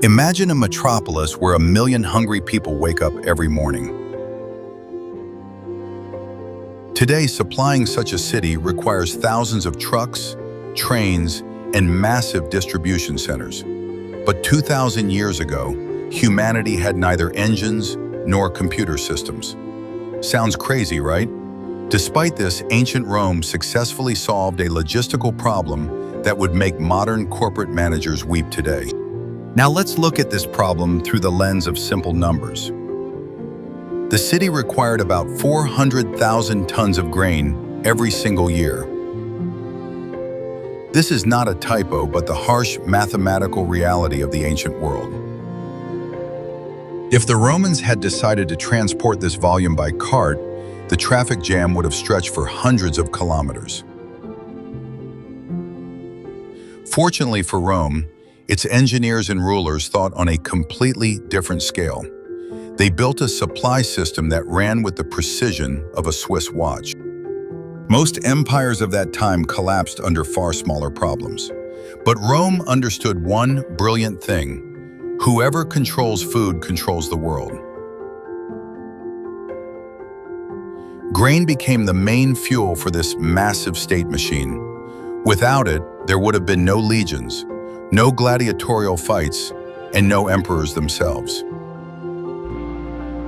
Imagine a metropolis where 1 million hungry people wake up every morning. Today, supplying such a city requires thousands of trucks, trains, and massive distribution centers. But 2,000 years ago, humanity had neither engines nor computer systems. Sounds crazy, right? Despite this, ancient Rome successfully solved a logistical problem that would make modern corporate managers weep today. Now let's look at this problem through the lens of simple numbers. The city required about 400,000 tons of grain every single year. This is not a typo, but the harsh mathematical reality of the ancient world. If the Romans had decided to transport this volume by cart, the traffic jam would have stretched for hundreds of kilometers. Fortunately for Rome, its engineers and rulers thought on a completely different scale. They built a supply system that ran with the precision of a Swiss watch. Most empires of that time collapsed under far smaller problems. But Rome understood one brilliant thing: whoever controls food controls the world. Grain became the main fuel for this massive state machine. Without it, there would have been no legions, no gladiatorial fights, and no emperors themselves.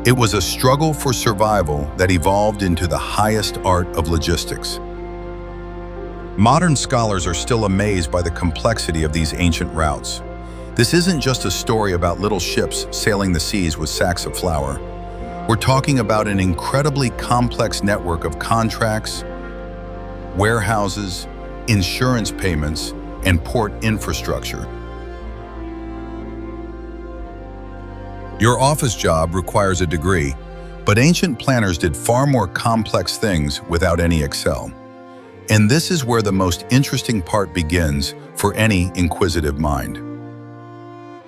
It was a struggle for survival that evolved into the highest art of logistics. Modern scholars are still amazed by the complexity of these ancient routes. This isn't just a story about little ships sailing the seas with sacks of flour. We're talking about an incredibly complex network of contracts, warehouses, insurance payments, and port infrastructure. Your office job requires a degree, but ancient planners did far more complex things without any Excel. And this is where the most interesting part begins for any inquisitive mind.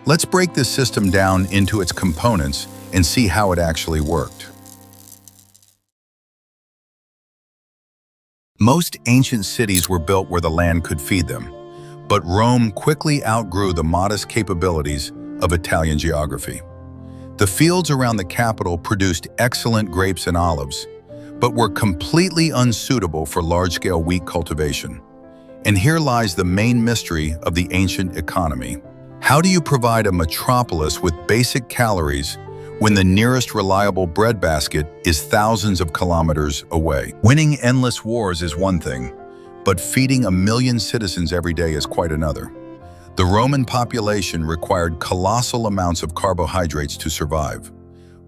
Let's break this system down into its components and see how it actually worked. Most ancient cities were built where the land could feed them, but Rome quickly outgrew the modest capabilities of Italian geography. The fields around the capital produced excellent grapes and olives, but were completely unsuitable for large-scale wheat cultivation. And here lies the main mystery of the ancient economy. How do you provide a metropolis with basic calories when the nearest reliable breadbasket is thousands of kilometers away? Winning endless wars is one thing, but feeding 1 million citizens every day is quite another. The Roman population required colossal amounts of carbohydrates to survive.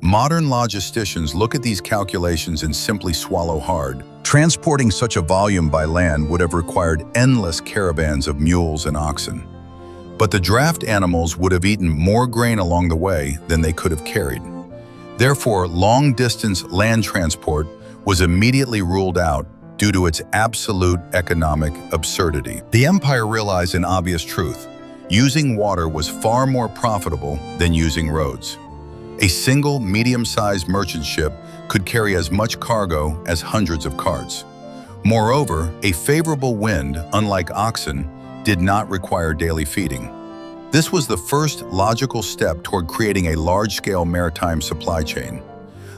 Modern logisticians look at these calculations and simply swallow hard. Transporting such a volume by land would have required endless caravans of mules and oxen. But the draft animals would have eaten more grain along the way than they could have carried. Therefore, long-distance land transport was immediately ruled out due to its absolute economic absurdity. The empire realized an obvious truth: using water was far more profitable than using roads. A single medium-sized merchant ship could carry as much cargo as hundreds of carts. Moreover, a favorable wind, unlike oxen, did not require daily feeding. This was the first logical step toward creating a large-scale maritime supply chain.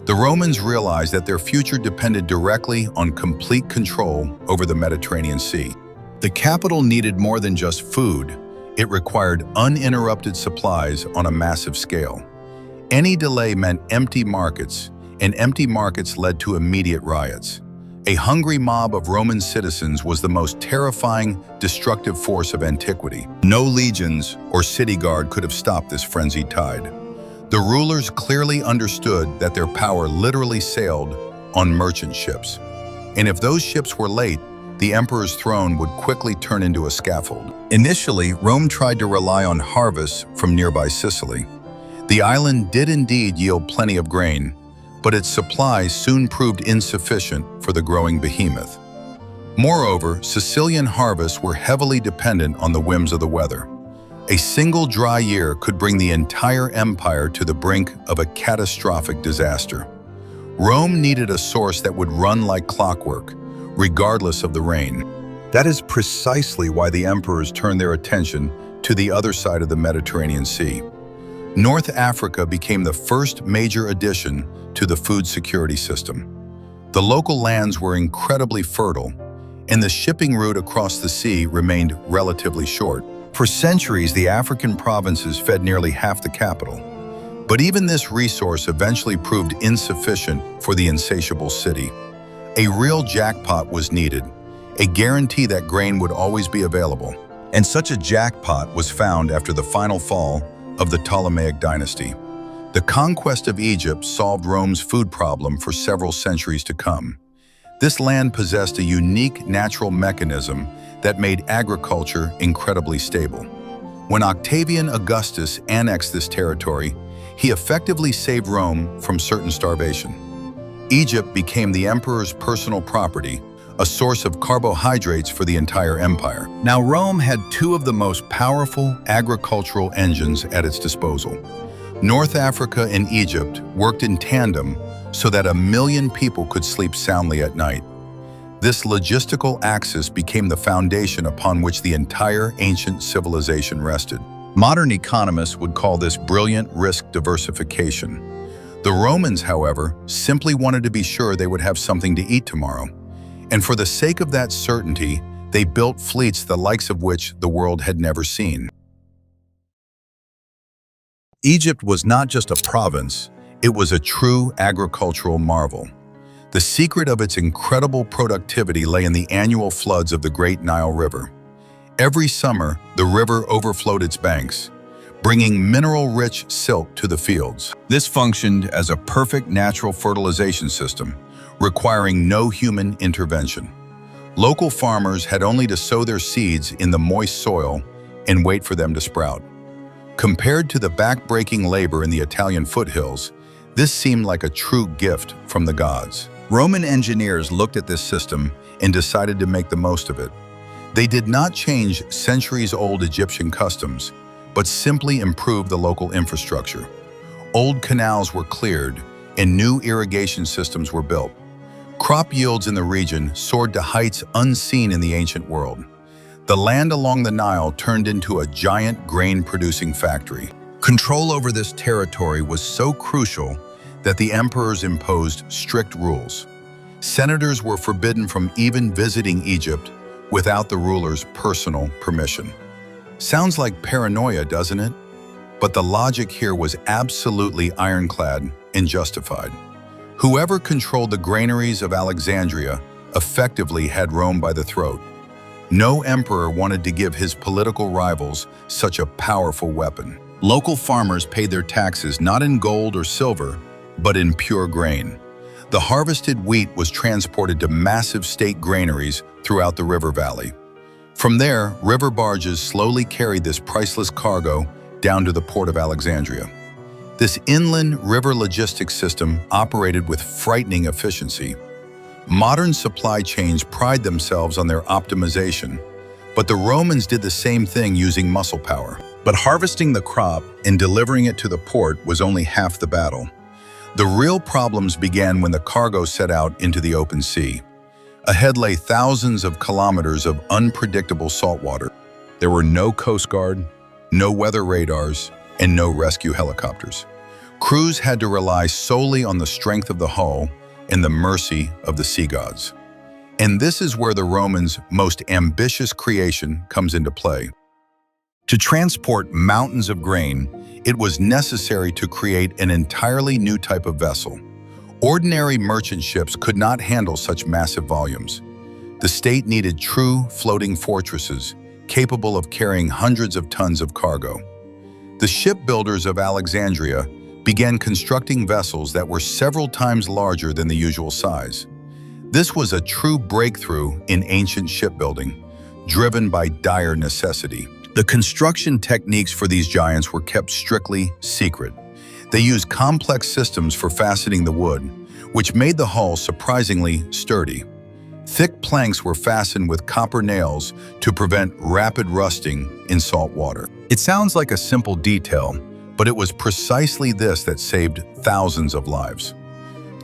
The Romans realized that their future depended directly on complete control over the Mediterranean Sea. The capital needed more than just food. It required uninterrupted supplies on a massive scale. Any delay meant empty markets, and empty markets led to immediate riots. A hungry mob of Roman citizens was the most terrifying, destructive force of antiquity. No legions or city guard could have stopped this frenzied tide. The rulers clearly understood that their power literally sailed on merchant ships. And if those ships were late, the emperor's throne would quickly turn into a scaffold. Initially, Rome tried to rely on harvests from nearby Sicily. The island did indeed yield plenty of grain, but its supply soon proved insufficient for the growing behemoth. Moreover, Sicilian harvests were heavily dependent on the whims of the weather. A single dry year could bring the entire empire to the brink of a catastrophic disaster. Rome needed a source that would run like clockwork, regardless of the rain. That is precisely why the emperors turned their attention to the other side of the Mediterranean Sea. North Africa became the first major addition to the food security system. The local lands were incredibly fertile, and the shipping route across the sea remained relatively short. For centuries, the African provinces fed nearly half the capital. But even this resource eventually proved insufficient for the insatiable city. A real jackpot was needed, a guarantee that grain would always be available. And such a jackpot was found after the final fall of the Ptolemaic dynasty. The conquest of Egypt solved Rome's food problem for several centuries to come. This land possessed a unique natural mechanism that made agriculture incredibly stable. When Octavian Augustus annexed this territory, he effectively saved Rome from certain starvation. Egypt became the emperor's personal property, a source of carbohydrates for the entire empire. Now, Rome had two of the most powerful agricultural engines at its disposal. North Africa and Egypt worked in tandem so that 1 million people could sleep soundly at night. This logistical axis became the foundation upon which the entire ancient civilization rested. Modern economists would call this brilliant risk diversification. The Romans, however, simply wanted to be sure they would have something to eat tomorrow. And for the sake of that certainty, they built fleets the likes of which the world had never seen. Egypt was not just a province, it was a true agricultural marvel. The secret of its incredible productivity lay in the annual floods of the Great Nile River. Every summer, the river overflowed its banks, bringing mineral-rich silt to the fields. This functioned as a perfect natural fertilization system, requiring no human intervention. Local farmers had only to sow their seeds in the moist soil and wait for them to sprout. Compared to the back-breaking labor in the Italian foothills, this seemed like a true gift from the gods. Roman engineers looked at this system and decided to make the most of it. They did not change centuries-old Egyptian customs, but simply improved the local infrastructure. Old canals were cleared and new irrigation systems were built. Crop yields in the region soared to heights unseen in the ancient world. The land along the Nile turned into a giant grain-producing factory. Control over this territory was so crucial that the emperors imposed strict rules. Senators were forbidden from even visiting Egypt without the ruler's personal permission. Sounds like paranoia, doesn't it? But the logic here was absolutely ironclad and justified. Whoever controlled the granaries of Alexandria effectively had Rome by the throat. No emperor wanted to give his political rivals such a powerful weapon. Local farmers paid their taxes not in gold or silver, but in pure grain. The harvested wheat was transported to massive state granaries throughout the river valley. From there, river barges slowly carried this priceless cargo down to the port of Alexandria. This inland river logistics system operated with frightening efficiency. Modern supply chains pride themselves on their optimization, but the Romans did the same thing using muscle power. But harvesting the crop and delivering it to the port was only half the battle. The real problems began when the cargo set out into the open sea. Ahead lay thousands of kilometers of unpredictable saltwater. There were no Coast Guard, no weather radars, and no rescue helicopters. Crews had to rely solely on the strength of the hull and the mercy of the sea gods. And this is where the Romans' most ambitious creation comes into play. To transport mountains of grain, it was necessary to create an entirely new type of vessel. Ordinary merchant ships could not handle such massive volumes. The state needed true floating fortresses, capable of carrying hundreds of tons of cargo. The shipbuilders of Alexandria began constructing vessels that were several times larger than the usual size. This was a true breakthrough in ancient shipbuilding, driven by dire necessity. The construction techniques for these giants were kept strictly secret. They used complex systems for fastening the wood, which made the hull surprisingly sturdy. Thick planks were fastened with copper nails to prevent rapid rusting in salt water. It sounds like a simple detail, but it was precisely this that saved thousands of lives.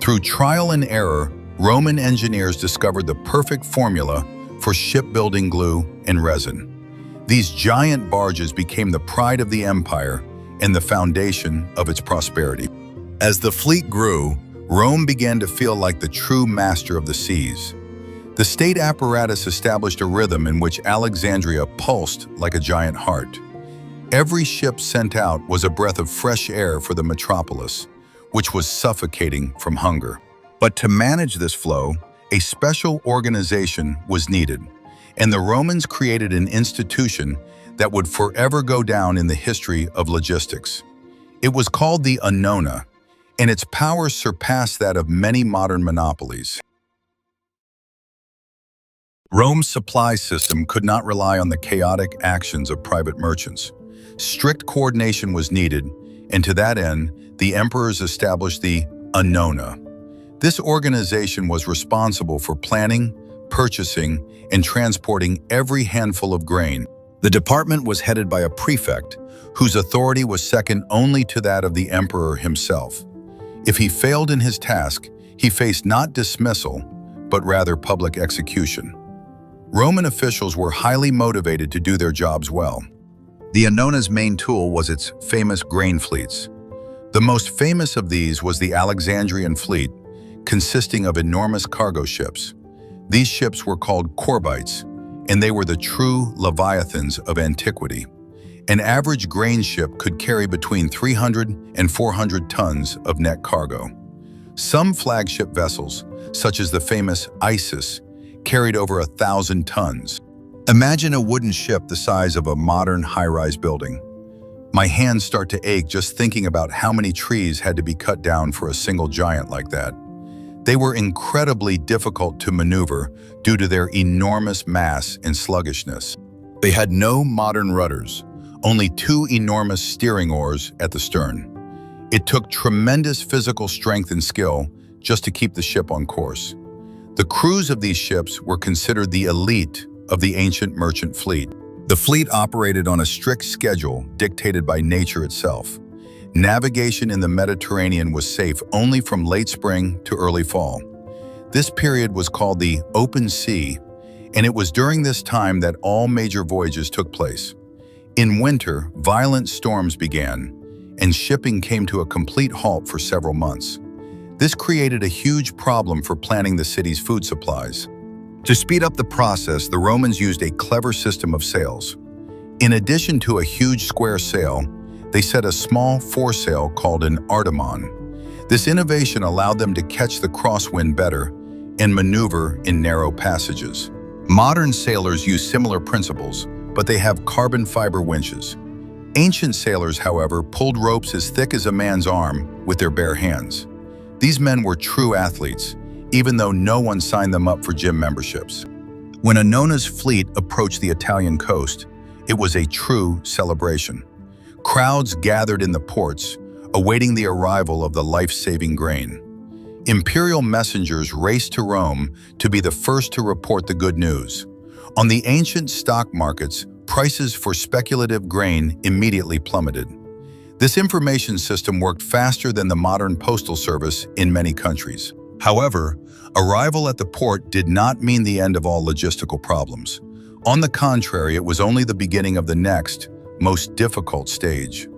Through trial and error, Roman engineers discovered the perfect formula for shipbuilding glue and resin. These giant barges became the pride of the empire, and the foundation of its prosperity. As the fleet grew, Rome began to feel like the true master of the seas. The state apparatus established a rhythm in which Alexandria pulsed like a giant heart. Every ship sent out was a breath of fresh air for the metropolis, which was suffocating from hunger. But to manage this flow, a special organization was needed, and the Romans created an institution that would forever go down in the history of logistics. It was called the Annona, and its power surpassed that of many modern monopolies. Rome's supply system could not rely on the chaotic actions of private merchants. Strict coordination was needed, and to that end, the emperors established the Annona. This organization was responsible for planning, purchasing, and transporting every handful of grain. The department was headed by a prefect, whose authority was second only to that of the emperor himself. If he failed in his task, he faced not dismissal, but rather public execution. Roman officials were highly motivated to do their jobs well. The Annona's main tool was its famous grain fleets. The most famous of these was the Alexandrian fleet, consisting of enormous cargo ships. These ships were called corbites, and they were the true leviathans of antiquity. An average grain ship could carry between 300 and 400 tons of net cargo. Some flagship vessels, such as the famous Isis, carried over 1,000 tons. Imagine a wooden ship the size of a modern high-rise building. My hands start to ache just thinking about how many trees had to be cut down for a single giant like that. They were incredibly difficult to maneuver due to their enormous mass and sluggishness. They had no modern rudders, only two enormous steering oars at the stern. It took tremendous physical strength and skill just to keep the ship on course. The crews of these ships were considered the elite of the ancient merchant fleet. The fleet operated on a strict schedule dictated by nature itself. Navigation in the Mediterranean was safe only from late spring to early fall. This period was called the Open Sea, and it was during this time that all major voyages took place. In winter, violent storms began, and shipping came to a complete halt for several months. This created a huge problem for planning the city's food supplies. To speed up the process, the Romans used a clever system of sails. In addition to a huge square sail, they set a small foresail called an artemon. This innovation allowed them to catch the crosswind better and maneuver in narrow passages. Modern sailors use similar principles, but they have carbon fiber winches. Ancient sailors, however, pulled ropes as thick as a man's arm with their bare hands. These men were true athletes, even though no one signed them up for gym memberships. When Annona's fleet approached the Italian coast, it was a true celebration. Crowds gathered in the ports, awaiting the arrival of the life-saving grain. Imperial messengers raced to Rome to be the first to report the good news. On the ancient stock markets, prices for speculative grain immediately plummeted. This information system worked faster than the modern postal service in many countries. However, arrival at the port did not mean the end of all logistical problems. On the contrary, it was only the beginning of the next, most difficult stage.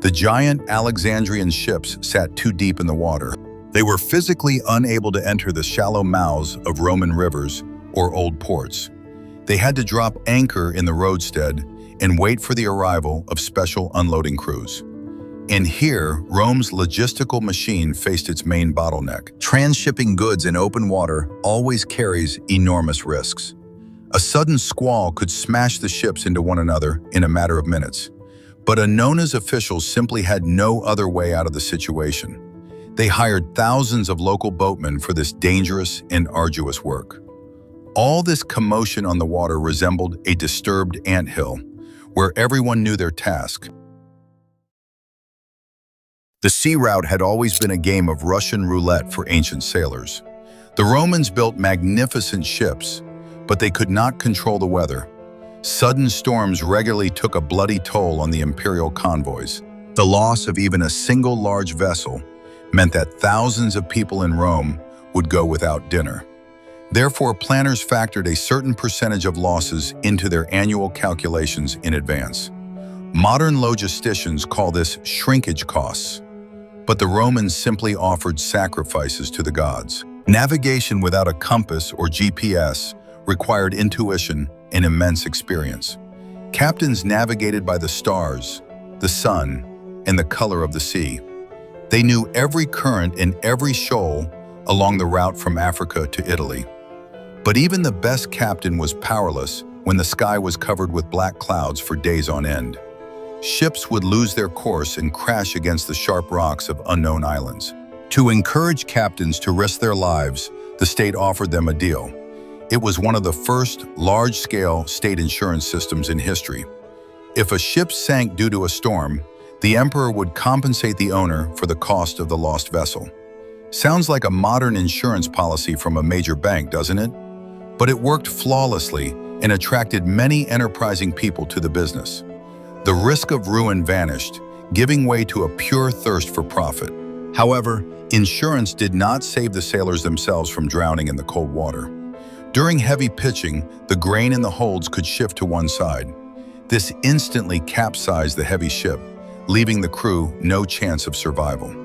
The giant Alexandrian ships sat too deep in the water. They were physically unable to enter the shallow mouths of Roman rivers or old ports. They had to drop anchor in the roadstead and wait for the arrival of special unloading crews. And here, Rome's logistical machine faced its main bottleneck. Transshipping goods in open water always carries enormous risks. A sudden squall could smash the ships into one another in a matter of minutes. But Annona's officials simply had no other way out of the situation. They hired thousands of local boatmen for this dangerous and arduous work. All this commotion on the water resembled a disturbed anthill, where everyone knew their task. The sea route had always been a game of Russian roulette for ancient sailors. The Romans built magnificent ships, but they could not control the weather. Sudden storms regularly took a bloody toll on the imperial convoys. The loss of even a single large vessel meant that thousands of people in Rome would go without dinner. Therefore, planners factored a certain percentage of losses into their annual calculations in advance. Modern logisticians call this shrinkage costs, but the Romans simply offered sacrifices to the gods. Navigation without a compass or GPS required intuition and immense experience. Captains navigated by the stars, the sun, and the color of the sea. They knew every current and every shoal along the route from Africa to Italy. But even the best captain was powerless when the sky was covered with black clouds for days on end. Ships would lose their course and crash against the sharp rocks of unknown islands. To encourage captains to risk their lives, the state offered them a deal. It was one of the first large-scale state insurance systems in history. If a ship sank due to a storm, the emperor would compensate the owner for the cost of the lost vessel. Sounds like a modern insurance policy from a major bank, doesn't it? But it worked flawlessly and attracted many enterprising people to the business. The risk of ruin vanished, giving way to a pure thirst for profit. However, insurance did not save the sailors themselves from drowning in the cold water. During heavy pitching, the grain in the holds could shift to one side. This instantly capsized the heavy ship, leaving the crew no chance of survival.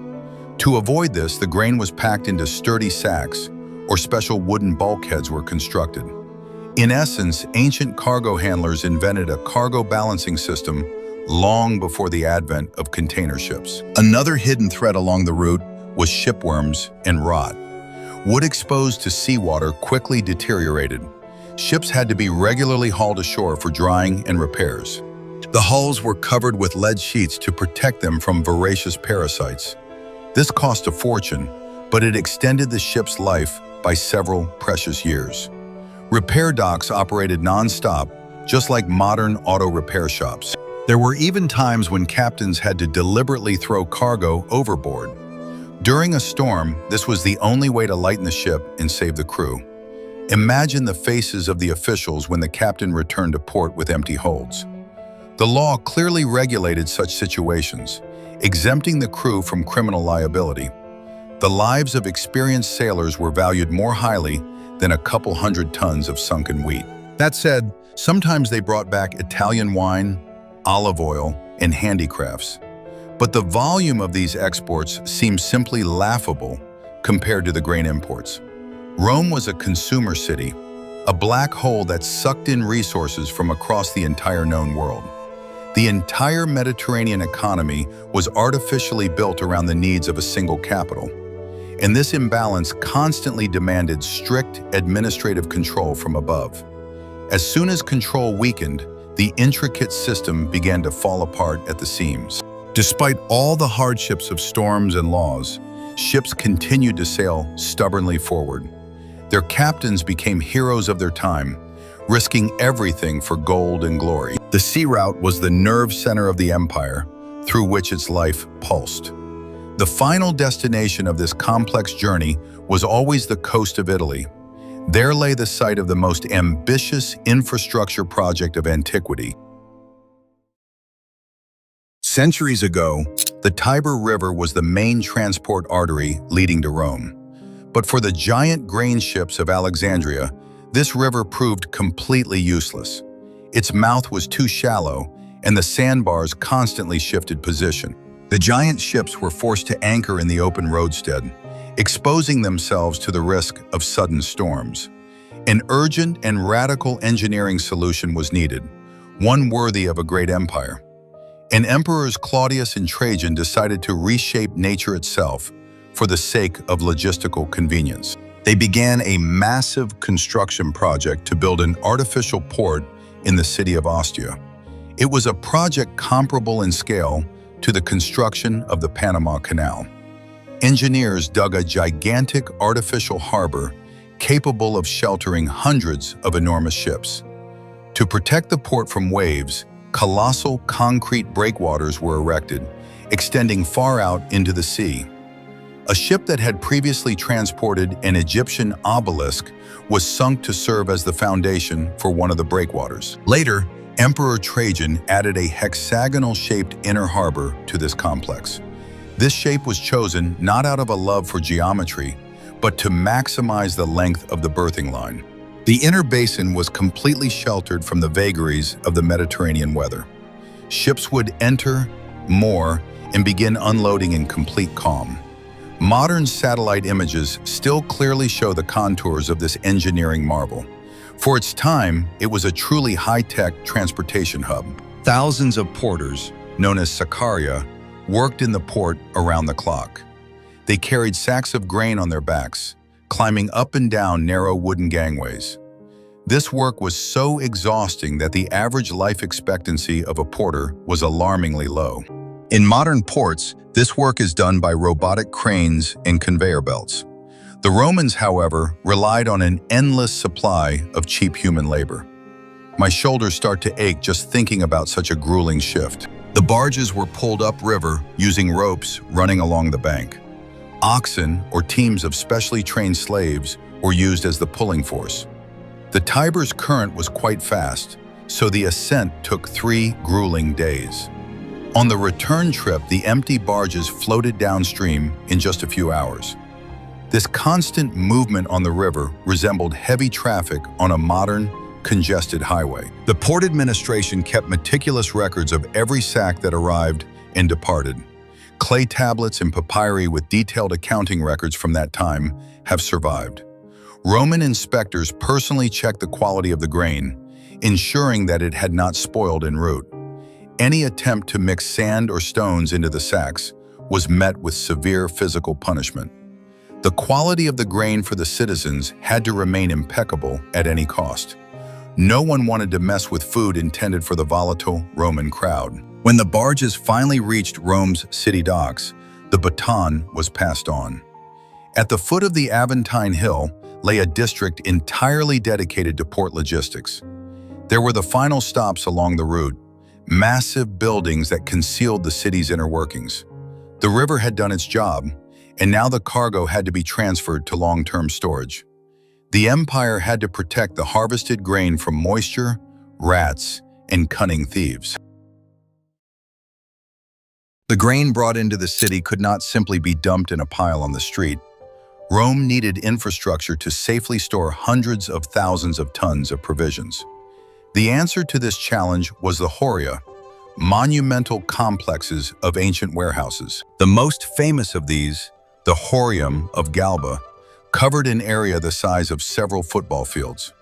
To avoid this, the grain was packed into sturdy sacks, or special wooden bulkheads were constructed. In essence, ancient cargo handlers invented a cargo balancing system long before the advent of container ships. Another hidden threat along the route was shipworms and rot. Wood exposed to seawater quickly deteriorated. Ships had to be regularly hauled ashore for drying and repairs. The hulls were covered with lead sheets to protect them from voracious parasites. This cost a fortune, but it extended the ship's life by several precious years. Repair docks operated non-stop, just like modern auto repair shops. There were even times when captains had to deliberately throw cargo overboard. During a storm, this was the only way to lighten the ship and save the crew. Imagine the faces of the officials when the captain returned to port with empty holds. The law clearly regulated such situations, exempting the crew from criminal liability. The lives of experienced sailors were valued more highly than a couple hundred tons of sunken wheat. That said, sometimes they brought back Italian wine, olive oil, and handicrafts. But the volume of these exports seemed simply laughable compared to the grain imports. Rome was a consumer city, a black hole that sucked in resources from across the entire known world. The entire Mediterranean economy was artificially built around the needs of a single capital. And this imbalance constantly demanded strict administrative control from above. As soon as control weakened, the intricate system began to fall apart at the seams. Despite all the hardships of storms and laws, ships continued to sail stubbornly forward. Their captains became heroes of their time, risking everything for gold and glory. The sea route was the nerve center of the empire, through which its life pulsed. The final destination of this complex journey was always the coast of Italy. There lay the site of the most ambitious infrastructure project of antiquity. Centuries ago, the Tiber River was the main transport artery leading to Rome. But for the giant grain ships of Alexandria, this river proved completely useless. Its mouth was too shallow, and the sandbars constantly shifted position. The giant ships were forced to anchor in the open roadstead, exposing themselves to the risk of sudden storms. An urgent and radical engineering solution was needed, one worthy of a great empire. And emperors Claudius and Trajan decided to reshape nature itself for the sake of logistical convenience. They began a massive construction project to build an artificial port in the city of Ostia. It was a project comparable in scale to the construction of the Panama Canal. Engineers dug a gigantic artificial harbor capable of sheltering hundreds of enormous ships. To protect the port from waves, colossal concrete breakwaters were erected, extending far out into the sea. A ship that had previously transported an Egyptian obelisk was sunk to serve as the foundation for one of the breakwaters. Later, Emperor Trajan added a hexagonal-shaped inner harbor to this complex. This shape was chosen not out of a love for geometry, but to maximize the length of the berthing line. The inner basin was completely sheltered from the vagaries of the Mediterranean weather. ships would enter, moor, and begin unloading in complete calm. Modern satellite images still clearly show the contours of this engineering marvel. For its time, it was a truly high-tech transportation hub. Thousands of porters, known as Sakaria, worked in the port around the clock. They carried sacks of grain on their backs, climbing up and down narrow wooden gangways. This work was so exhausting that the average life expectancy of a porter was alarmingly low. In modern ports, this work is done by robotic cranes and conveyor belts. The Romans, however, relied on an endless supply of cheap human labor. My shoulders start to ache just thinking about such a grueling shift. The barges were pulled upriver using ropes running along the bank. Oxen, or teams of specially trained slaves, were used as the pulling force. The Tiber's current was quite fast, so the ascent took 3 grueling days. On the return trip, the empty barges floated downstream in just a few hours. This constant movement on the river resembled heavy traffic on a modern, congested highway. The port administration kept meticulous records of every sack that arrived and departed. Clay tablets and papyri with detailed accounting records from that time have survived. Roman inspectors personally checked the quality of the grain, ensuring that it had not spoiled en route. Any attempt to mix sand or stones into the sacks was met with severe physical punishment. The quality of the grain for the citizens had to remain impeccable at any cost. No one wanted to mess with food intended for the volatile Roman crowd. When the barges finally reached Rome's city docks, the baton was passed on. At the foot of the Aventine Hill lay a district entirely dedicated to port logistics. There were the final stops along the route, massive buildings that concealed the city's inner workings. The river had done its job, and now the cargo had to be transferred to long-term storage. The empire had to protect the harvested grain from moisture, rats, and cunning thieves. The grain brought into the city could not simply be dumped in a pile on the street. Rome needed infrastructure to safely store hundreds of thousands of tons of provisions. The answer to this challenge was the Horia, monumental complexes of ancient warehouses. The most famous of these, the Horium of Galba, covered an area the size of several football fields.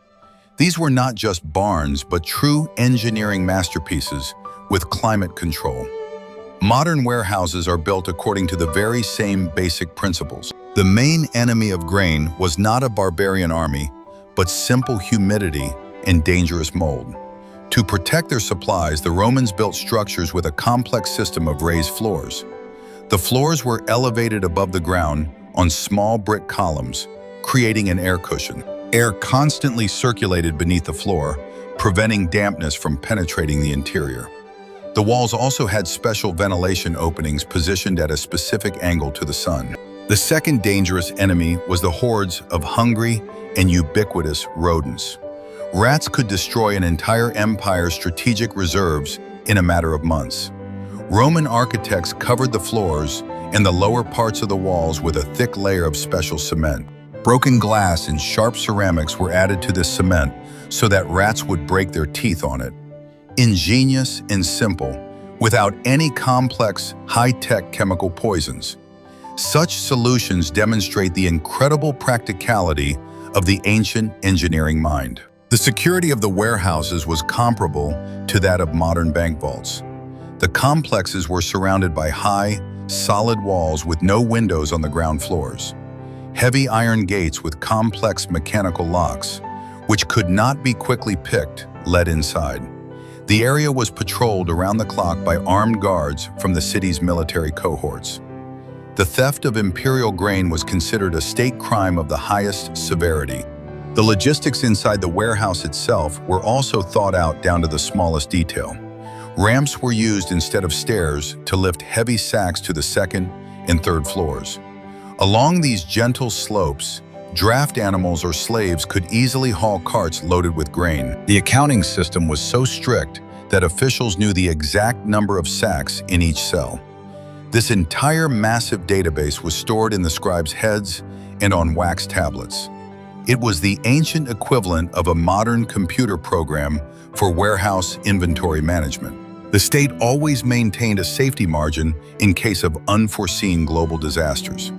These were not just barns, but true engineering masterpieces with climate control. Modern warehouses are built according to the very same basic principles. The main enemy of grain was not a barbarian army, but simple humidity and dangerous mold. To protect their supplies, the Romans built structures with a complex system of raised floors. The floors were elevated above the ground on small brick columns, creating an air cushion. Air constantly circulated beneath the floor, preventing dampness from penetrating the interior. The walls also had special ventilation openings positioned at a specific angle to the sun. The second dangerous enemy was the hordes of hungry and ubiquitous rodents. Rats could destroy an entire empire's strategic reserves in a matter of months. Roman architects covered the floors and the lower parts of the walls with a thick layer of special cement. Broken glass and sharp ceramics were added to this cement so that rats would break their teeth on it. Ingenious and simple, without any complex, high-tech chemical poisons. Such solutions demonstrate the incredible practicality of the ancient engineering mind. The security of the warehouses was comparable to that of modern bank vaults. The complexes were surrounded by high, solid walls with no windows on the ground floors. Heavy iron gates with complex mechanical locks, which could not be quickly picked, led inside. The area was patrolled around the clock by armed guards from the city's military cohorts. The theft of imperial grain was considered a state crime of the highest severity. The logistics inside the warehouse itself were also thought out down to the smallest detail. Ramps were used instead of stairs to lift heavy sacks to the second and third floors. Along these gentle slopes, draft animals or slaves could easily haul carts loaded with grain. The accounting system was so strict that officials knew the exact number of sacks in each cell. This entire massive database was stored in the scribes' heads and on wax tablets. It was the ancient equivalent of a modern computer program for warehouse inventory management. The state always maintained a safety margin in case of unforeseen global disasters.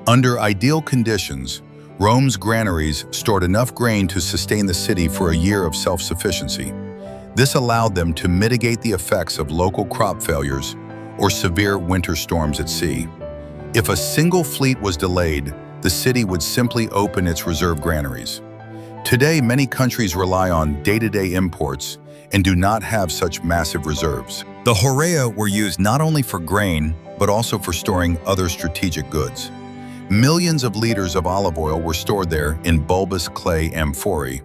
Under ideal conditions, Rome's granaries stored enough grain to sustain the city for a year of self-sufficiency. This allowed them to mitigate the effects of local crop failures or severe winter storms at sea. If a single fleet was delayed, the city would simply open its reserve granaries. Today, many countries rely on day-to-day imports and do not have such massive reserves. The horea were used not only for grain, but also for storing other strategic goods. Millions of liters of olive oil were stored there in bulbous clay amphorae.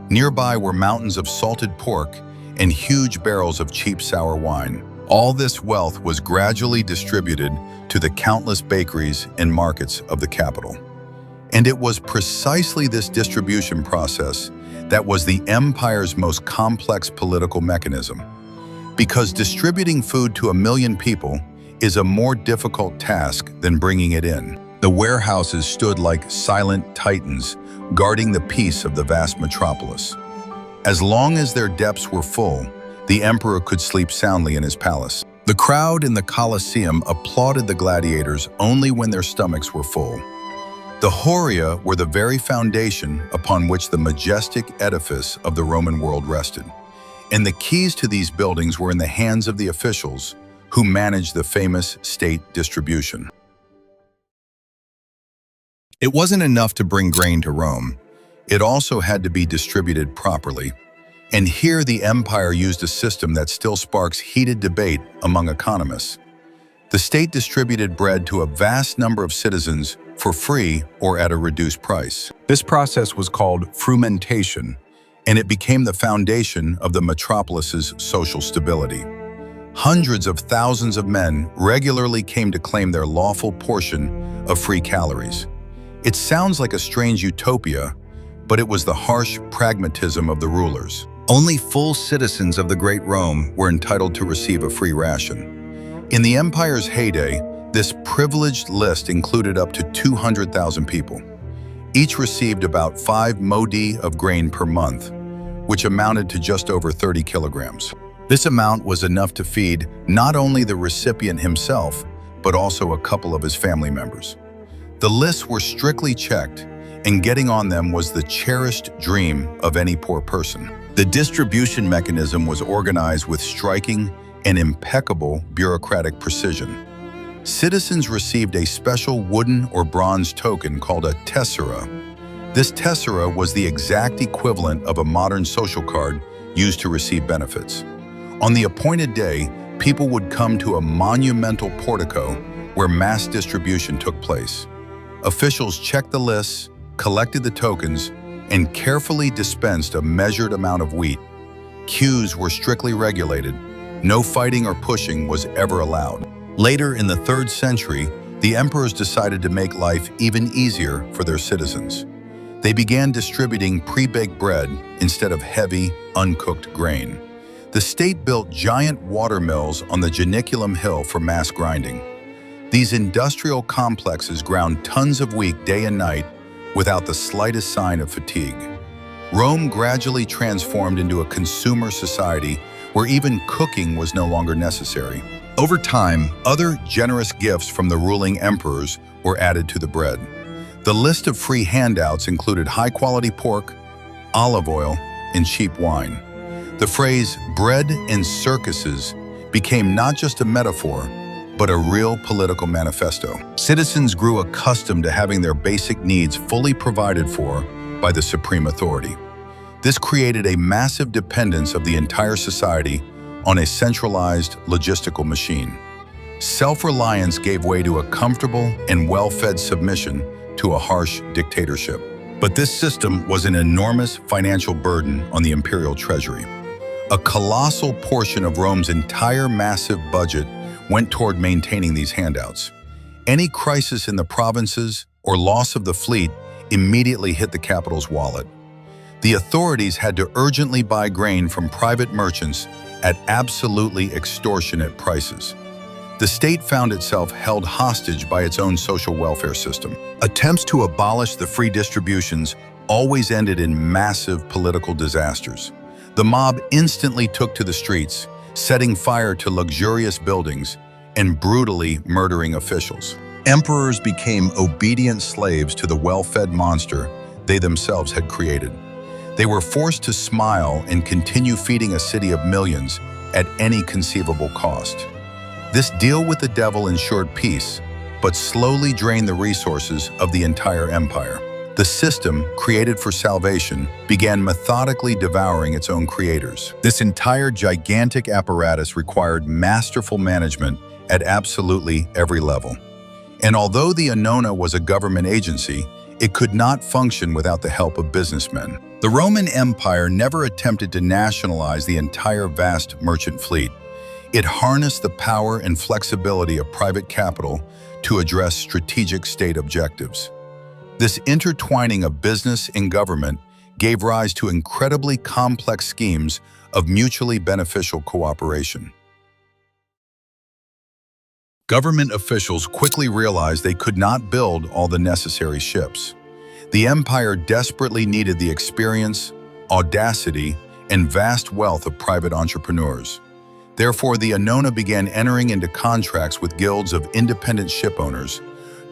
Nearby were mountains of salted pork and huge barrels of cheap sour wine. All this wealth was gradually distributed to the countless bakeries and markets of the capital. And it was precisely this distribution process that was the empire's most complex political mechanism. Because distributing food to 1 million people is a more difficult task than bringing it in. The warehouses stood like silent titans, guarding the peace of the vast metropolis. As long as their depths were full, the emperor could sleep soundly in his palace. The crowd in the Colosseum applauded the gladiators only when their stomachs were full. The Horia were the very foundation upon which the majestic edifice of the Roman world rested. And the keys to these buildings were in the hands of the officials who managed the famous state distribution. It wasn't enough to bring grain to Rome. It also had to be distributed properly. And here the empire used a system that still sparks heated debate among economists. The state distributed bread to a vast number of citizens for free or at a reduced price. This process was called frumentation, and it became the foundation of the metropolis's social stability. Hundreds of thousands of men regularly came to claim their lawful portion of free calories. It sounds like a strange utopia, but it was the harsh pragmatism of the rulers. Only full citizens of the Great Rome were entitled to receive a free ration. In the empire's heyday, this privileged list included up to 200,000 people. Each received about 5 modi of grain per month, which amounted to just over 30 kilograms. This amount was enough to feed not only the recipient himself, but also a couple of his family members. The lists were strictly checked, and getting on them was the cherished dream of any poor person. The distribution mechanism was organized with striking and impeccable bureaucratic precision. Citizens received a special wooden or bronze token called a tessera. This tessera was the exact equivalent of a modern social card used to receive benefits. On the appointed day, people would come to a monumental portico where mass distribution took place. Officials checked the lists, collected the tokens, and carefully dispensed a measured amount of wheat. Queues were strictly regulated. No fighting or pushing was ever allowed. Later in the 3rd century, the emperors decided to make life even easier for their citizens. They began distributing pre-baked bread instead of heavy, uncooked grain. The state built giant water mills on the Janiculum Hill for mass grinding. These industrial complexes ground tons of wheat day and night without the slightest sign of fatigue. Rome gradually transformed into a consumer society where even cooking was no longer necessary. Over time, other generous gifts from the ruling emperors were added to the bread. The list of free handouts included high-quality pork, olive oil, and cheap wine. The phrase "bread and circuses" became not just a metaphor, but a real political manifesto. Citizens grew accustomed to having their basic needs fully provided for by the supreme authority. This created a massive dependence of the entire society on a centralized logistical machine. Self-reliance gave way to a comfortable and well-fed submission to a harsh dictatorship. But this system was an enormous financial burden on the imperial treasury. A colossal portion of Rome's entire massive budget went toward maintaining these handouts. Any crisis in the provinces or loss of the fleet immediately hit the capital's wallet. The authorities had to urgently buy grain from private merchants at absolutely extortionate prices. The state found itself held hostage by its own social welfare system. Attempts to abolish the free distributions always ended in massive political disasters. The mob instantly took to the streets, setting fire to luxurious buildings and brutally murdering officials. Emperors became obedient slaves to the well-fed monster they themselves had created. They were forced to smile and continue feeding a city of millions at any conceivable cost. This deal with the devil ensured peace, but slowly drained the resources of the entire empire. The system, created for salvation, began methodically devouring its own creators. This entire gigantic apparatus required masterful management at absolutely every level. And although the Annona was a government agency, it could not function without the help of businessmen. The Roman Empire never attempted to nationalize the entire vast merchant fleet. It harnessed the power and flexibility of private capital to address strategic state objectives. This intertwining of business and government gave rise to incredibly complex schemes of mutually beneficial cooperation. Government officials quickly realized they could not build all the necessary ships. The empire desperately needed the experience, audacity, and vast wealth of private entrepreneurs. Therefore, the Annona began entering into contracts with guilds of independent shipowners,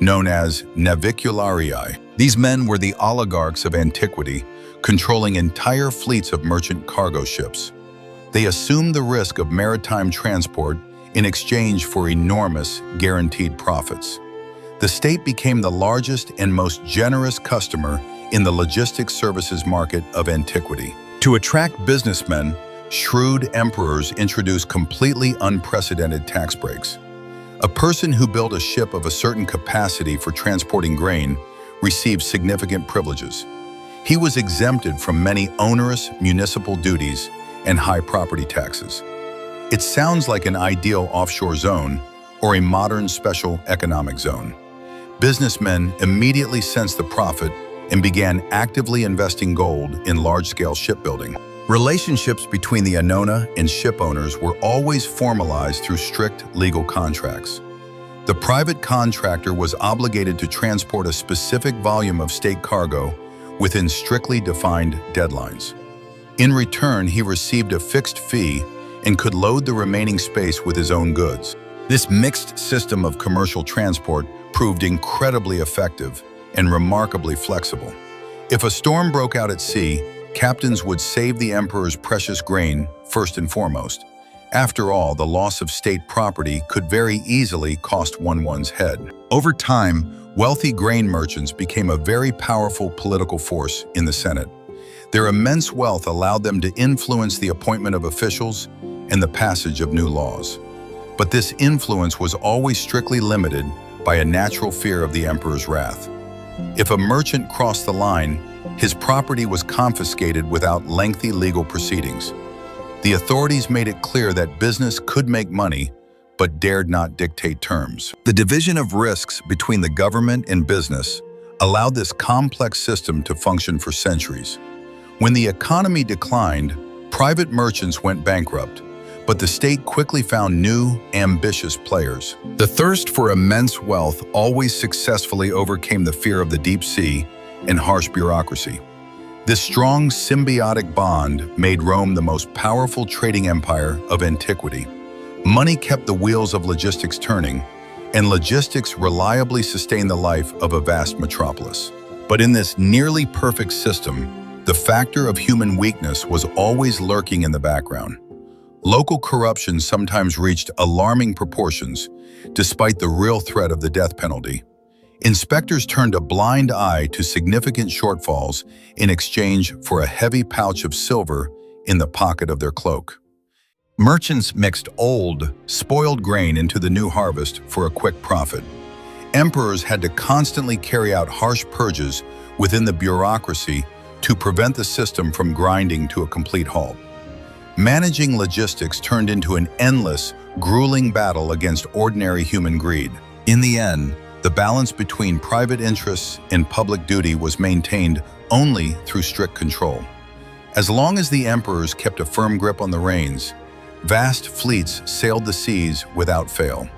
known as navicularii. These men were the oligarchs of antiquity, controlling entire fleets of merchant cargo ships. They assumed the risk of maritime transport in exchange for enormous, guaranteed profits. The state became the largest and most generous customer in the logistics services market of antiquity. To attract businessmen, shrewd emperors introduced completely unprecedented tax breaks. A person who built a ship of a certain capacity for transporting grain received significant privileges. He was exempted from many onerous municipal duties and high property taxes. It sounds like an ideal offshore zone or a modern special economic zone. Businessmen immediately sensed the profit and began actively investing gold in large-scale shipbuilding. Relationships between the Annona and ship owners were always formalized through strict legal contracts. The private contractor was obligated to transport a specific volume of state cargo within strictly defined deadlines. In return, he received a fixed fee and could load the remaining space with his own goods. This mixed system of commercial transport proved incredibly effective and remarkably flexible. If a storm broke out at sea, captains would save the emperor's precious grain first and foremost. After all, the loss of state property could very easily cost one's head. Over time, wealthy grain merchants became a very powerful political force in the Senate. Their immense wealth allowed them to influence the appointment of officials and the passage of new laws. But this influence was always strictly limited by a natural fear of the emperor's wrath. If a merchant crossed the line, his property was confiscated without lengthy legal proceedings. The authorities made it clear that business could make money, but dared not dictate terms. The division of risks between the government and business allowed this complex system to function for centuries. When the economy declined, private merchants went bankrupt, but the state quickly found new, ambitious players. The thirst for immense wealth always successfully overcame the fear of the deep sea and harsh bureaucracy. This strong symbiotic bond made Rome the most powerful trading empire of antiquity. Money kept the wheels of logistics turning, and logistics reliably sustained the life of a vast metropolis. But in this nearly perfect system, the factor of human weakness was always lurking in the background. Local corruption sometimes reached alarming proportions, despite the real threat of the death penalty. Inspectors turned a blind eye to significant shortfalls in exchange for a heavy pouch of silver in the pocket of their cloak. Merchants mixed old, spoiled grain into the new harvest for a quick profit. Emperors had to constantly carry out harsh purges within the bureaucracy to prevent the system from grinding to a complete halt. Managing logistics turned into an endless, grueling battle against ordinary human greed. In the end, the balance between private interests and public duty was maintained only through strict control. As long as the emperors kept a firm grip on the reins, vast fleets sailed the seas without fail.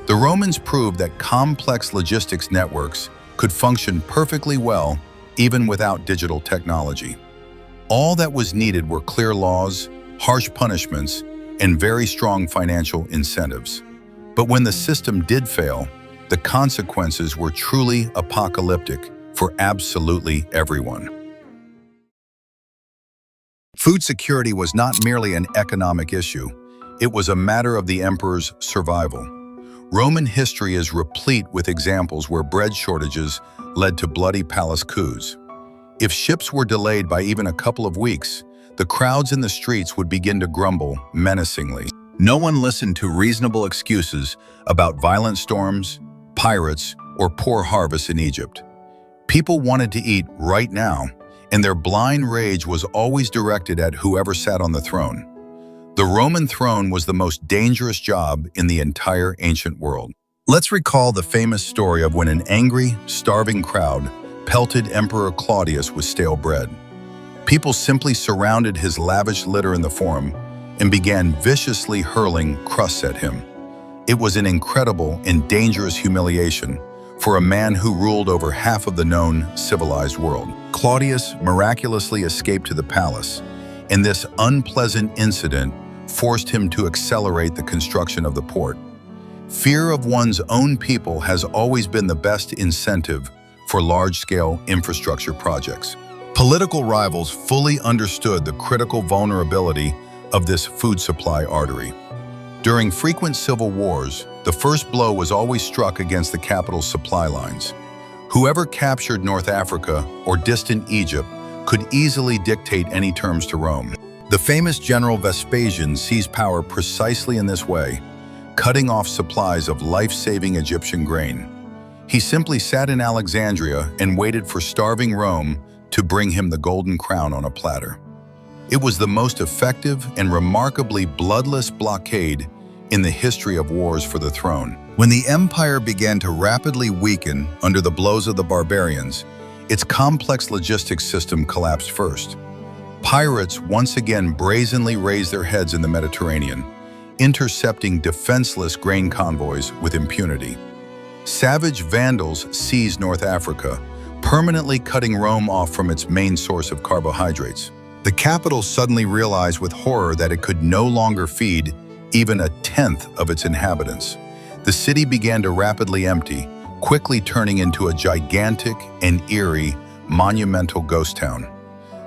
The Romans proved that complex logistics networks could function perfectly well even without digital technology. All that was needed were clear laws, harsh punishments, and very strong financial incentives. But when the system did fail, the consequences were truly apocalyptic for absolutely everyone. Food security was not merely an economic issue, it was a matter of the emperor's survival. Roman history is replete with examples where bread shortages led to bloody palace coups. If ships were delayed by even a couple of weeks, the crowds in the streets would begin to grumble menacingly. No one listened to reasonable excuses about violent storms, pirates, or poor harvests in Egypt. People wanted to eat right now, and their blind rage was always directed at whoever sat on the throne. The Roman throne was the most dangerous job in the entire ancient world. Let's recall the famous story of when an angry, starving crowd pelted Emperor Claudius with stale bread. People simply surrounded his lavish litter in the forum and began viciously hurling crusts at him. It was an incredible and dangerous humiliation for a man who ruled over half of the known civilized world. Claudius miraculously escaped to the palace, and this unpleasant incident forced him to accelerate the construction of the port. Fear of one's own people has always been the best incentive for large-scale infrastructure projects. Political rivals fully understood the critical vulnerability of this food supply artery. During frequent civil wars, the first blow was always struck against the capital's supply lines. Whoever captured North Africa or distant Egypt could easily dictate any terms to Rome. The famous general Vespasian seized power precisely in this way, cutting off supplies of life-saving Egyptian grain. He simply sat in Alexandria and waited for starving Rome to bring him the golden crown on a platter. It was the most effective and remarkably bloodless blockade in the history of wars for the throne. When the empire began to rapidly weaken under the blows of the barbarians, its complex logistics system collapsed first. Pirates once again brazenly raised their heads in the Mediterranean, intercepting defenseless grain convoys with impunity. Savage Vandals seized North Africa, permanently cutting Rome off from its main source of carbohydrates. The capital suddenly realized with horror that it could no longer feed even a tenth of its inhabitants. The city began to rapidly empty, quickly turning into a gigantic and eerie, monumental ghost town.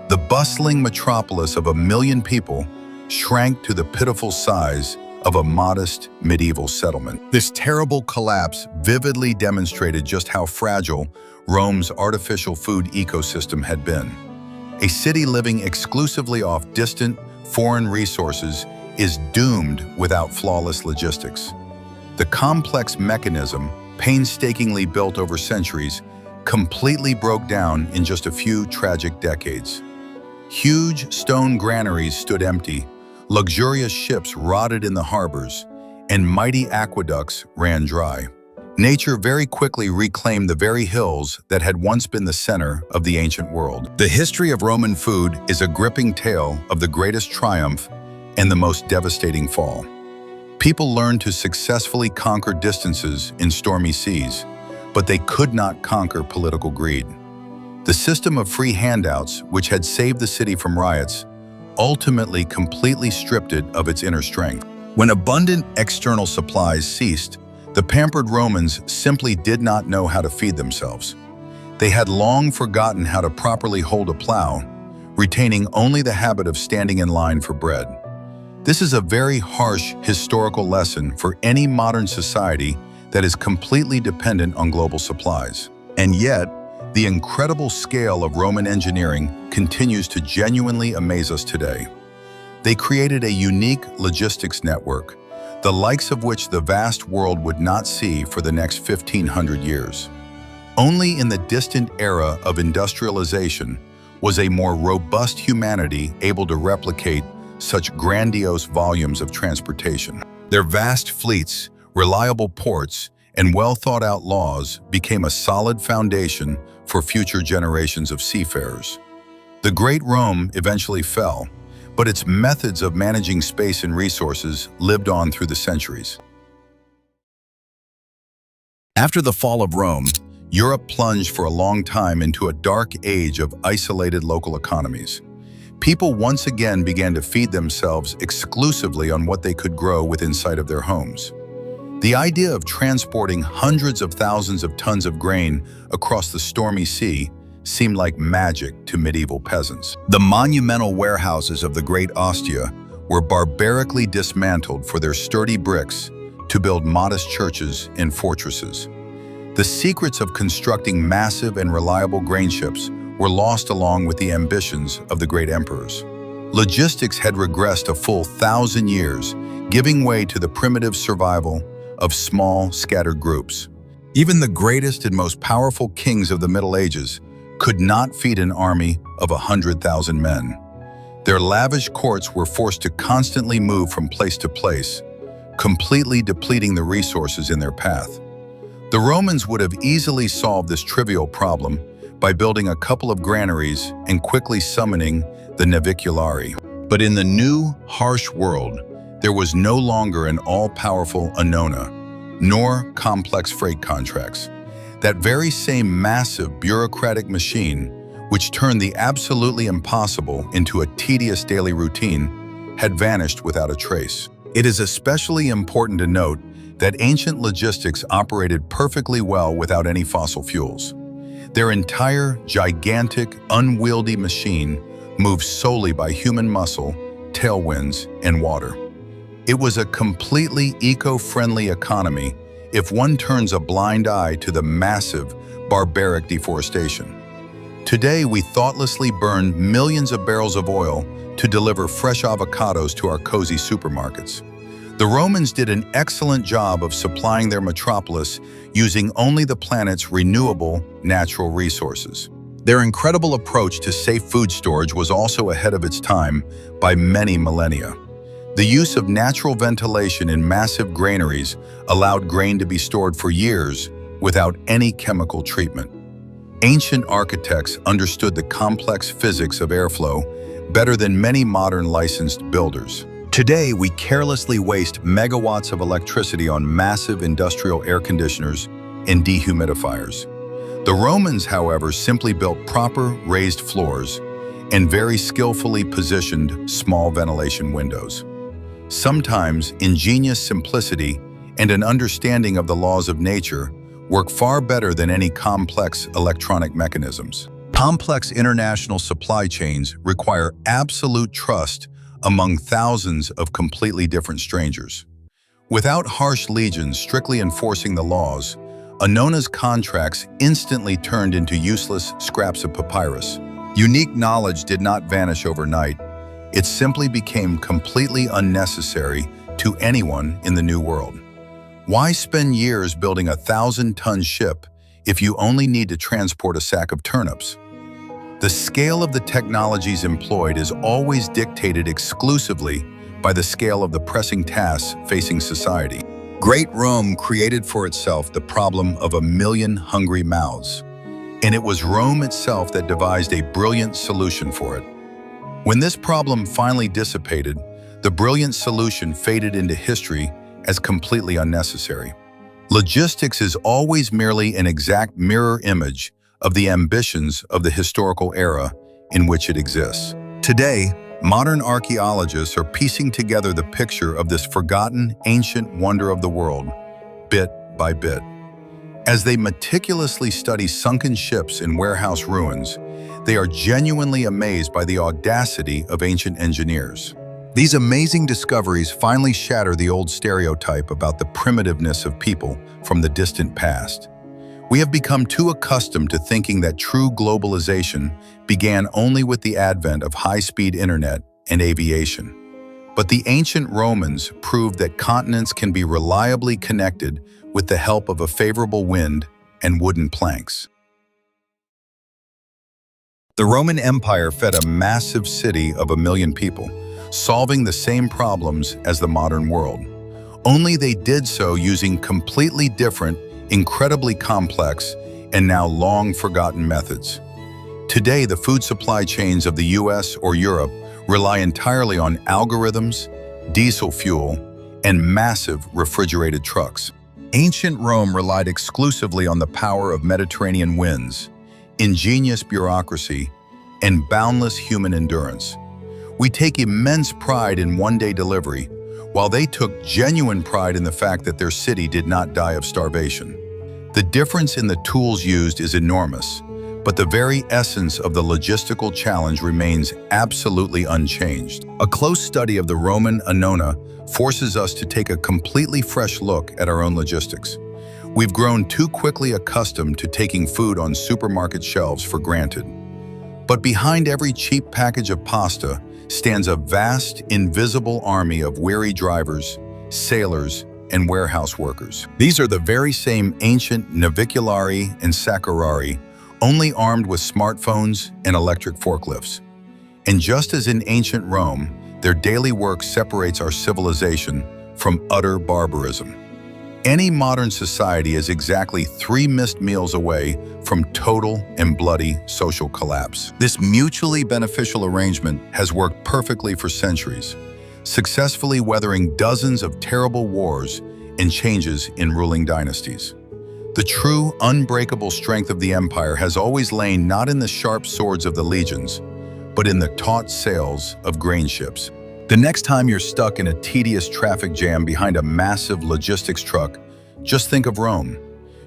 The bustling metropolis of 1 million people shrank to the pitiful size of a modest medieval settlement. This terrible collapse vividly demonstrated just how fragile Rome's artificial food ecosystem had been. A city living exclusively off distant, foreign resources is doomed without flawless logistics. The complex mechanism, painstakingly built over centuries, completely broke down in just a few tragic decades. Huge stone granaries stood empty, luxurious ships rotted in the harbors, and mighty aqueducts ran dry. Nature very quickly reclaimed the very hills that had once been the center of the ancient world. The history of Roman food is a gripping tale of the greatest triumph and the most devastating fall. People learned to successfully conquer distances in stormy seas, but they could not conquer political greed. The system of free handouts, which had saved the city from riots, ultimately completely stripped it of its inner strength. When abundant external supplies ceased, the pampered Romans simply did not know how to feed themselves. They had long forgotten how to properly hold a plow, retaining only the habit of standing in line for bread. This is a very harsh historical lesson for any modern society that is completely dependent on global supplies. And yet, the incredible scale of Roman engineering continues to genuinely amaze us today. They created a unique logistics network, the likes of which the vast world would not see for the next 1,500 years. Only in the distant era of industrialization was a more robust humanity able to replicate such grandiose volumes of transportation. Their vast fleets, reliable ports, and well-thought-out laws became a solid foundation for future generations of seafarers. The Great Rome eventually fell, but its methods of managing space and resources lived on through the centuries. After the fall of Rome, Europe plunged for a long time into a dark age of isolated local economies. People once again began to feed themselves exclusively on what they could grow within sight of their homes. The idea of transporting hundreds of thousands of tons of grain across the stormy sea seemed like magic to medieval peasants. The monumental warehouses of the Great Ostia were barbarically dismantled for their sturdy bricks to build modest churches and fortresses. The secrets of constructing massive and reliable grain ships were lost along with the ambitions of the great emperors. Logistics had regressed a full 1,000 years, giving way to the primitive survival of small, scattered groups. Even the greatest and most powerful kings of the Middle Ages could not feed an army of 100,000 men. Their lavish courts were forced to constantly move from place to place, completely depleting the resources in their path. The Romans would have easily solved this trivial problem by building a couple of granaries and quickly summoning the naviculari. But in the new, harsh world, there was no longer an all-powerful Annona, nor complex freight contracts. That very same massive bureaucratic machine, which turned the absolutely impossible into a tedious daily routine, had vanished without a trace. It is especially important to note that ancient logistics operated perfectly well without any fossil fuels. Their entire, gigantic, unwieldy machine moved solely by human muscle, tailwinds, and water. It was a completely eco-friendly economy if one turns a blind eye to the massive, barbaric deforestation. Today, we thoughtlessly burn millions of barrels of oil to deliver fresh avocados to our cozy supermarkets. The Romans did an excellent job of supplying their metropolis using only the planet's renewable natural resources. Their incredible approach to safe food storage was also ahead of its time by many millennia. The use of natural ventilation in massive granaries allowed grain to be stored for years without any chemical treatment. Ancient architects understood the complex physics of airflow better than many modern licensed builders. Today, we carelessly waste megawatts of electricity on massive industrial air conditioners and dehumidifiers. The Romans, however, simply built proper raised floors and very skillfully positioned small ventilation windows. Sometimes ingenious simplicity and an understanding of the laws of nature work far better than any complex electronic mechanisms. Complex international supply chains require absolute trust among thousands of completely different strangers. Without harsh legions strictly enforcing the laws, Annona's contracts instantly turned into useless scraps of papyrus. Unique knowledge did not vanish overnight. It simply became completely unnecessary to anyone in the New World. Why spend years building a 1,000-ton ship if you only need to transport a sack of turnips? The scale of the technologies employed is always dictated exclusively by the scale of the pressing tasks facing society. Great Rome created for itself the problem of 1,000,000 hungry mouths, and it was Rome itself that devised a brilliant solution for it. When this problem finally dissipated, the brilliant solution faded into history as completely unnecessary. Logistics is always merely an exact mirror image of the ambitions of the historical era in which it exists. Today, modern archaeologists are piecing together the picture of this forgotten ancient wonder of the world, bit by bit. As they meticulously study sunken ships in warehouse ruins, they are genuinely amazed by the audacity of ancient engineers. These amazing discoveries finally shatter the old stereotype about the primitiveness of people from the distant past. We have become too accustomed to thinking that true globalization began only with the advent of high-speed internet and aviation. But the ancient Romans proved that continents can be reliably connected with the help of a favorable wind and wooden planks. The Roman Empire fed a massive city of 1,000,000 people, solving the same problems as the modern world. Only they did so using completely different, incredibly complex, and now long-forgotten methods. Today, the food supply chains of the US or Europe rely entirely on algorithms, diesel fuel, and massive refrigerated trucks. Ancient Rome relied exclusively on the power of Mediterranean winds, ingenious bureaucracy, and boundless human endurance. We take immense pride in one-day delivery, while they took genuine pride in the fact that their city did not die of starvation. The difference in the tools used is enormous, but the very essence of the logistical challenge remains absolutely unchanged. A close study of the Roman Annona forces us to take a completely fresh look at our own logistics. We've grown too quickly accustomed to taking food on supermarket shelves for granted. But behind every cheap package of pasta stands a vast, invisible army of weary drivers, sailors, and warehouse workers. These are the very same ancient naviculari and saccarari, only armed with smartphones and electric forklifts. And just as in ancient Rome, their daily work separates our civilization from utter barbarism. Any modern society is exactly 3 missed meals away from total and bloody social collapse. This mutually beneficial arrangement has worked perfectly for centuries, successfully weathering dozens of terrible wars and changes in ruling dynasties. The true, unbreakable strength of the empire has always lain not in the sharp swords of the legions, but in the taut sails of grain ships. The next time you're stuck in a tedious traffic jam behind a massive logistics truck, just think of Rome.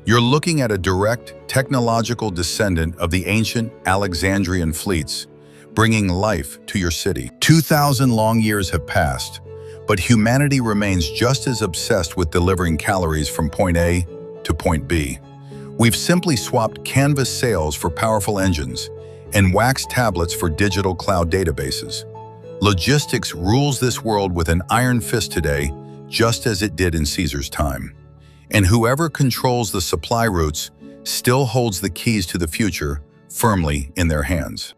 You're looking at a direct, technological descendant of the ancient Alexandrian fleets, bringing life to your city. 2,000 long years have passed, but humanity remains just as obsessed with delivering calories from point A to point B. We've simply swapped canvas sails for powerful engines and wax tablets for digital cloud databases. Logistics rules this world with an iron fist today, just as it did in Caesar's time. And whoever controls the supply routes still holds the keys to the future firmly in their hands.